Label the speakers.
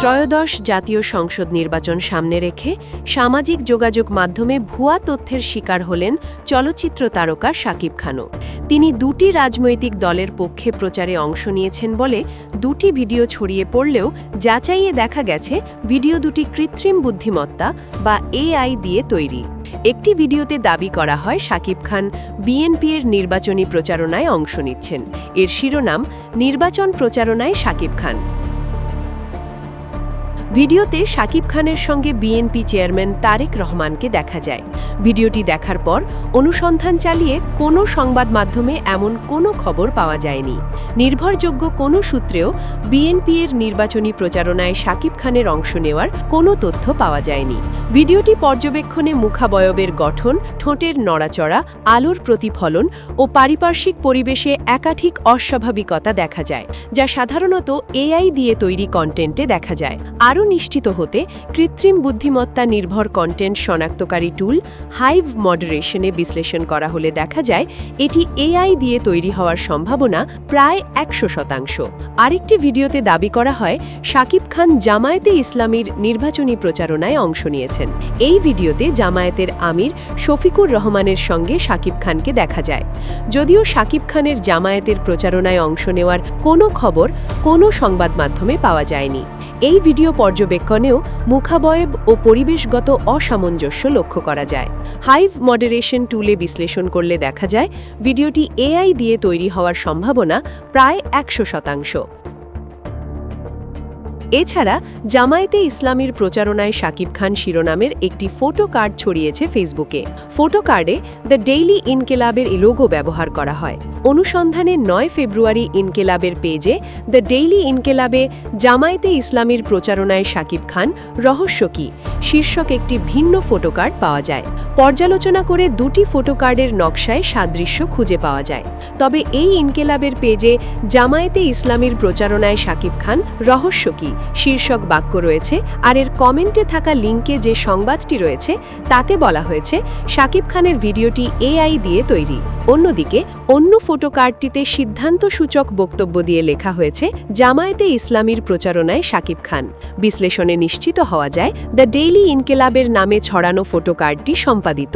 Speaker 1: ত্রয়োদশ জাতীয় সংসদ নির্বাচন সামনে রেখে সামাজিক যোগাযোগ মাধ্যমে ভুয়া তথ্যের শিকার হলেন চলচ্চিত্র তারকা শাকিব খানও। তিনি দুটি রাজনৈতিক দলের পক্ষে প্রচারে অংশ নিয়েছেন বলে দুটি ভিডিও ছড়িয়ে পড়লেও যাচাইয়ে দেখা গেছে ভিডিও দুটি কৃত্রিম বুদ্ধিমত্তা বা এআই দিয়ে তৈরি। একটি ভিডিওতে দাবি করা হয় শাকিব খান বিএনপির নির্বাচনী প্রচারণায় অংশ নিচ্ছেন। এর শিরোনাম নির্বাচন প্রচারণায় শাকিব খান। ভিডিওতে শাকিব খানের সঙ্গে বিএনপি চেয়ারম্যান তারেক রহমানকে দেখা যায়। ভিডিওটি দেখার পর অনুসন্ধান চালিয়ে কোনো সংবাদ মাধ্যমে এমন কোনো খবর পাওয়া যায়নি। নির্ভরযোগ্য কোনো সূত্রেও বিএনপির নির্বাচনী প্রচারণায় শাকিব খানের অংশ নেওয়ার কোনো তথ্য পাওয়া যায়নি। ভিডিওটি পর্যবেক্ষণে মুখাবয়বের গঠন, ঠোঁটের নড়াচড়া, আলোর প্রতিফলন ও পারিপার্শ্বিক পরিবেশে একাধিক অস্বাভাবিকতা দেখা যায়, যা সাধারণত এআই দিয়ে তৈরি কন্টেন্টে দেখা যায়। আরও নিশ্চিত হতে কৃত্রিম বুদ্ধিমত্তা নির্ভর কন্টেন্ট শনাক্তকারী টুল হাইভ মডারেশনে বিশ্লেষণ করা হলে দেখা যায় এটি এআই দিয়ে তৈরি হওয়ার সম্ভাবনা প্রায় 100%। আরেকটি ভিডিওতে দাবি করা হয় শাকিব খান জামায়াতে ইসলামীর নির্বাচনী প্রচারণায় অংশ নিয়েছেন। এই ভিডিওতে জামায়াতের আমির শফিকুর রহমানের সঙ্গে শাকিব খানকে দেখা যায়। যদিও শাকিব খানের জামায়াতের প্রচারণায় অংশ নেওয়ার কোনো খবর কোনো সংবাদ মাধ্যমে পাওয়া যায়নি। এই ভিডিও পর্যবেক্ষণেও মুখাবয়ব ও পরিবেশগত অসামঞ্জস্য লক্ষ্য করা যায়। হাইভ মডারেশন টুলে বিশ্লেষণ করলে দেখা যায় ভিডিওটি এআই দিয়ে তৈরি হওয়ার সম্ভাবনা প্রায় 100%। এছাড়া জামায়াতে ইসলামীর প্রচারণায় শাকিব খান শিরোনামের একটি ফটো কার্ড ছড়িয়েছে ফেসবুকে। ফটো কার্ডে দ্য ডেইলি ইনকেলাবের লোগো ব্যবহার করা হয়। অনুসন্ধানে 9 ফেব্রুয়ারি ইনকেলাবের পেজে দ্য ডেইলি ইনকেলাবে জামায়াতে ইসলামীর প্রচারণায় শাকিব খান রহস্য কি শীর্ষক একটি ভিন্ন ফটো কার্ড পাওয়া যায়। পর্যালোচনা করে দুটি ফটো কার্ডের নকশায় সাদৃশ্য খুঁজে পাওয়া যায়। তবে এই ইনকেলাবের পেজে জামায়াতে ইসলামীর প্রচারণায় শাকিব খান রহস্য কি শীর্ষক বাক্য রয়েছে, আর এর কমেন্টে থাকা লিঙ্কে যে সংবাদটি রয়েছে তাতে বলা হয়েছে শাকিব খানের ভিডিওটি এআই দিয়ে তৈরি। অন্যদিকে অন্য ফটো কার্ডটিতে সিদ্ধান্তসূচক বক্তব্য দিয়ে লেখা হয়েছে জামায়াতে ইসলামীর প্রচারণায় শাকিব খান। বিশ্লেষণে নিশ্চিত হওয়া যায় দ্য ডেইলি ইনকেলাবের নামে ছড়ানো ফটো কার্ডটি সম্পাদিত।